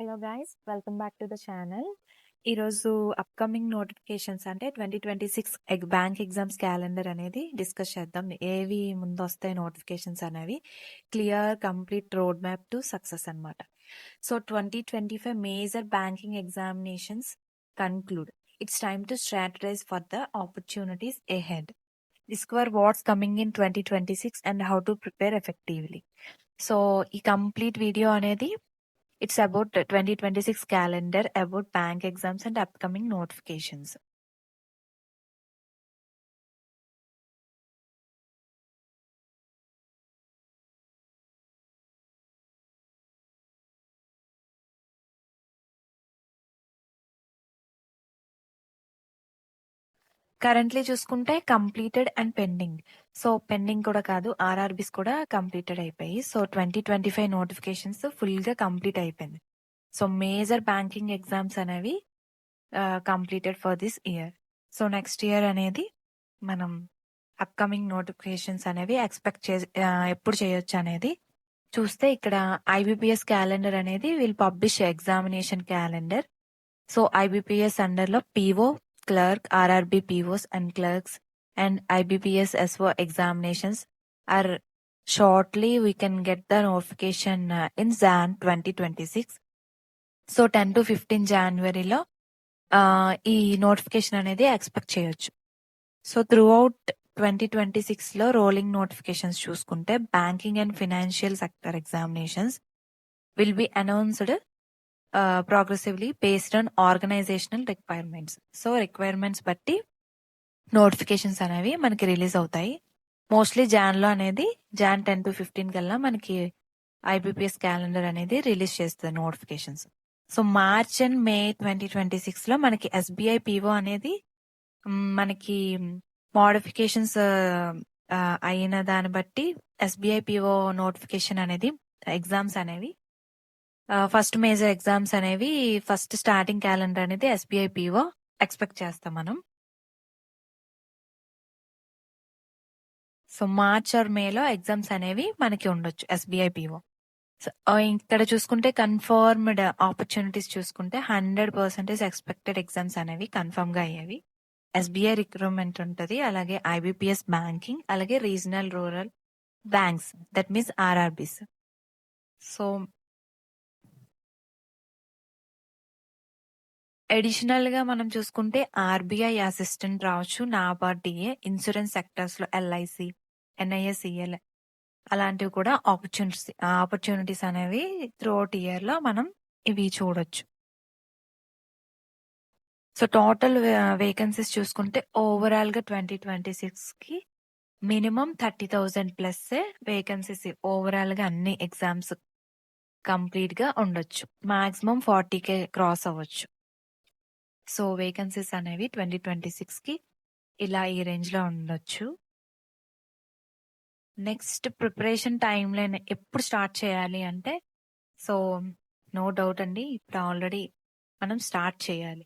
Hello guys, welcome back to the channel. ఈరోజు upcoming notifications అంటే 2026 bank exams calendar అనేది discuss చేద్దాం. ఏవి ముందు వస్తాయి నోటిఫికేషన్స్ అనేవి, clear complete road map to success అనమాట. So 2025 major banking examinations conclude. It's time to strategize for the opportunities ahead. Discover what's coming in 2026 and how to prepare effectively. So ఈ complete video అనేది it's about the 2026 calendar, about bank exams and upcoming notifications. Currently చూసుకుంటే completed and pending. So pending కూడా కాదు, RRBs కూడా completed అయిపోయి. So 2025 notifications full గా complete అయిపోయింది. So major banking exams అనేవి completed for this year. So next year అనేది మనం అప్కమింగ్ నోటిఫికేషన్స్ అనేవి ఎక్స్పెక్ట్ ఎప్పుడు చేయొచ్చు అనేది చూస్తే, ఇక్కడ ఐబిపిఎస్ క్యాలెండర్ అనేది will publish examination calendar. So IBPS under లో PO, clerk, RRB POs and clerks and IBPS SO examinations are shortly we can get the notification in Jan 2026. So 10 to 15 January లో ఈ notification అనేది expect చేయొచ్చు. So through out 2026 లో rolling notifications చూసుకుంటే banking and financial sector examinations will be announced progressively based on organisational requirements. So requirements బట్టి notifications అనేవి మనకి release అవుతాయి. మోస్ట్లీ జాన్లో అనేది జాన్ 10 to 15 కల్లా మనకి ఐబిపిఎస్ క్యాలెండర్ అనేది రిలీజ్ చేస్తుంది నోటిఫికేషన్స్. సో మార్చ్ అండ్ మే 2026 లో మనకి ఎస్బీఐ పిఓ అనేది మనకి మోడిఫికేషన్స్ అయిన దాన్ని బట్టి ఎస్బీఐ పిఓ నోటిఫికేషన్ అనేది ఎగ్జామ్స్ అనేవి ఫస్ట్ మేజర్ ఎగ్జామ్స్ అనేవి ఫస్ట్ స్టార్టింగ్ క్యాలెండర్ అనేది ఎస్బీఐ పిఓ ఎక్స్పెక్ట్ చేస్తాం మనం. సో మార్చ్ ఆర్ మేలో ఎగ్జామ్స్ అనేవి మనకి ఉండొచ్చు ఎస్బీఐ పిఓ. ఇక్కడ చూసుకుంటే కన్ఫర్మ్డ్ ఆపర్చునిటీస్ చూసుకుంటే 100% ఎక్స్పెక్టెడ్ ఎగ్జామ్స్ అనేవి కన్ఫర్మ్ గా అయ్యేవి. ఎస్బీఐ రిక్రూట్మెంట్ ఉంటుంది, అలాగే ఐబిపిఎస్ బ్యాంకింగ్, అలాగే regional rural banks, that means RRBs. So additional గా మనం చూసుకుంటే ఆర్బీఐ అసిస్టెంట్ రావచ్చు, నాబార్డిఏ, ఇన్సూరెన్స్ సెక్టర్స్ లో ఎల్ఐసి, ఎన్ఐఎస్ఈఎల్ అలాంటివి కూడా ఆపర్చునిటీస్ అనేవి త్రూ అవుట్ ఇయర్ లో మనం ఇవి చూడొచ్చు. సో టోటల్ వేకెన్సీస్ చూసుకుంటే ఓవరాల్ గా 2026 కి మినిమం 30,000 ప్లస్ వేకెన్సీస్ ఓవరాల్ గా అన్ని ఎగ్జామ్స్ కంప్లీట్ గా ఉండొచ్చు. మాక్సిమం 40K క్రాస్ అవ్వచ్చు. సో వేకెన్సీస్ అనేవి 2026 కి ఇలా ఈ రేంజ్ లో ఉండొచ్చు. నెక్స్ట్ ప్రిపరేషన్ టైం లైన్ ఎప్పుడు స్టార్ట్ చేయాలి అంటే, సో నో డౌట్ అండి, ఇప్పుడు ఆల్రెడీ మనం స్టార్ట్ చేయాలి.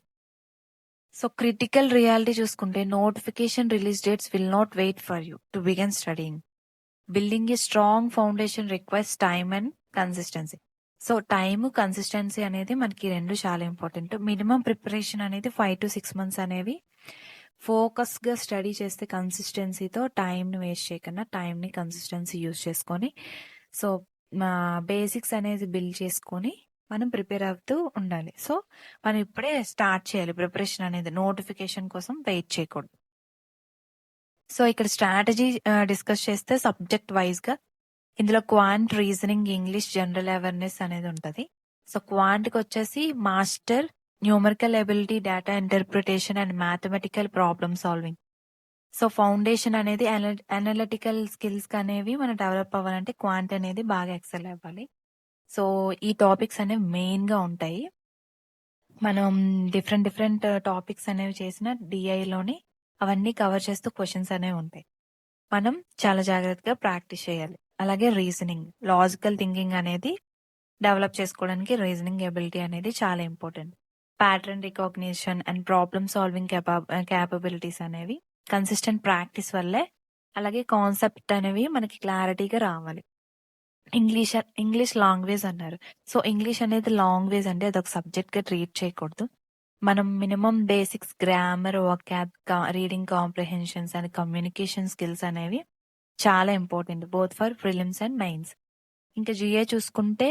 సో క్రిటికల్ రియాలిటీ చూసుకుంటే notification release dates will not wait for you to begin studying. Building a strong foundation requires time and consistency. So time, consistency అనేది మనకి రెండు చాలా ఇంపార్టెంట్. మినిమం ప్రిపరేషన్ అనేది 5 to 6 months అనేవి focus గా study చేస్తే కన్సిస్టెన్సీతో టైంని వేస్ట్ చేయకుండా టైంని కన్సిస్టెన్సీ యూజ్ చేసుకొని సో బేసిక్స్ అనేది బిల్డ్ చేసుకొని మనం ప్రిపేర్ అవుతూ ఉండాలి. సో మనం ఇప్పుడే స్టార్ట్ చేయాలి ప్రిపరేషన్ అనేది, నోటిఫికేషన్ కోసం వెయిట్ చేయకూడదు. సో ఇక్కడ స్ట్రాటజీ డిస్కస్ చేస్తే సబ్జెక్ట్ వైజ్ గా ఇందులో quant, reasoning, English, general awareness అనేది ఉంటుంది. సో క్వాంట్కి వచ్చేసి master numerical ability, data interpretation and mathematical problem solving. So foundation అనేది అనలిటికల్ స్కిల్స్ అనేవి మనం డెవలప్ అవ్వాలంటే క్వాంట్ అనేది బాగా ఎక్సెల్ అవ్వాలి. సో ఈ టాపిక్స్ అనేవి మెయిన్ గా ఉంటాయి. మనం డిఫరెంట్ టాపిక్స్ అనేవి చేసిన డిఐలోని అవన్నీ కవర్ చేస్తూ క్వశ్చన్స్ అనేవి ఉంటాయి. మనం చాలా జాగ్రత్తగా ప్రాక్టీస్ చేయాలి. అలాగే రీజనింగ్, లాజికల్ థింకింగ్ అనేది డెవలప్ చేసుకోవడానికి రీజనింగ్ ఎబిలిటీ అనేది చాలా important. Pattern recognition and problem solving capabilities అనేవి కన్సిస్టెంట్ ప్రాక్టీస్ వల్లే, అలాగే కాన్సెప్ట్ అనేవి మనకి క్లారిటీగా రావాలి. ఇంగ్లీష్ లాంగ్వేజ్ అన్నారు. సో, ఇంగ్లీష్ అనేది లాంగ్వేజ్ అండి. అదొక సబ్జెక్ట్‌గా ట్రీట్ చేయకూడదు. మనం minimum basics grammar, vocab, reading comprehensions and communication skills అనేవి చాలా important. Both for prelims and mains. ఇంకా జీఏ చూసుకుంటే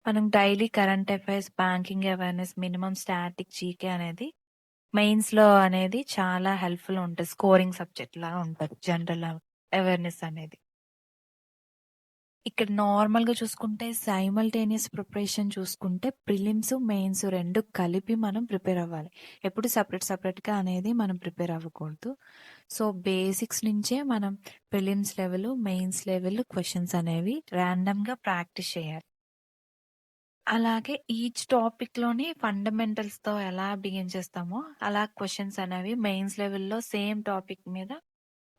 మనం daily current affairs, banking awareness, minimum static, GK అనేది మెయిన్స్‌లో అనేది చాలా హెల్ప్‌ఫుల్ ఉంటది. స్కోరింగ్ సబ్జెక్ట్ లాగా ఉంటది. జనరల్ అవేర్‌నెస్ అనేది. ఇక్కడ నార్మల్‌గా చూసుకుంటే సైమల్టేనియస్ ప్రిపరేషన్ చూసుకుంటే ప్రిలిమ్స్, మెయిన్స్ 2 కలిపి మనం ప్రిపేర్ అవ్వాలి. ఎప్పుడు సెపరేట్‌గా అనేది మనం ప్రిపేర్ అవ్వకూడదు. సో, బేసిక్స్ నుంచే మనం prelims level, mains level questions అనేవి ర్యాండమ్‌గా ప్రాక్టీస్ చేయాలి. అలాగే ఈచ్ టాపిక్‌లోని ఫండమెంటల్స్‌తో ఎలా బిగిన్ చేస్తామో, అలా క్వెషన్స్ అనేవి మెయిన్స్ లెవెల్‌లో సేమ్ టాపిక్ మీద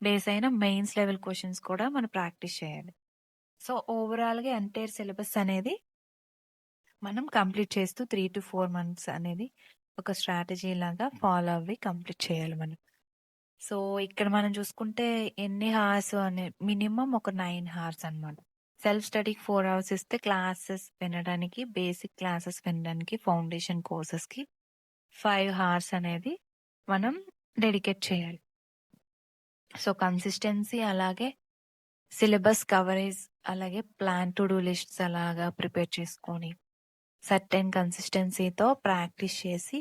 బేస్ అయిన మెయిన్స్ లెవెల్ క్వెషన్స్ కూడా మనం ప్రాక్టీస్ చేయాలి. సో, ఓవరాల్‌గా ఎంటైర్ సిలబస్ అనేది మనం కంప్లీట్ చేస్తూ 3-4 మంత్స్ అనేది ఒక స్ట్రాటజీ లాగా ఫాలో అవ్వి కంప్లీట్ చేయాలి మనం. సో, ఇక్కడ మనం చూసుకుంటే ఎన్ని హార్స్ అనే మినిమమ్ ఒక 9 హార్స్ అన్నమాట. సెల్ఫ్ స్టడీకి 4 అవర్స్ ఇస్తే క్లాసెస్ వినడానికి, బేసిక్ క్లాసెస్ వినడానికి, ఫౌండేషన్ కోర్సెస్‌కి 5 హార్స్ అనేది మనం డెడికేట్ చేయాలి. సో, కన్సిస్టెన్సీ అలాగే సిలబస్ కవరేజ్, అలాగే ప్లాన్ టు డూ లిస్ట్స్ అలాగా ప్రిపేర్ చేసుకొని, సర్టెన్ కన్సిస్టెన్సీతో ప్రాక్టీస్ చేసి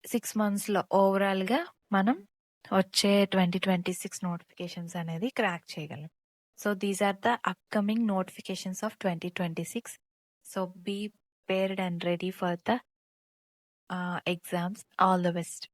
6 మంత్స్‌లో ఓవరాల్‌గా మనం వచ్చే 2026 నోటిఫికేషన్స్ అనేది క్రాక్ చేయగలం. So, these are the upcoming notifications of 2026. So, be prepared and ready for the exams. All the best.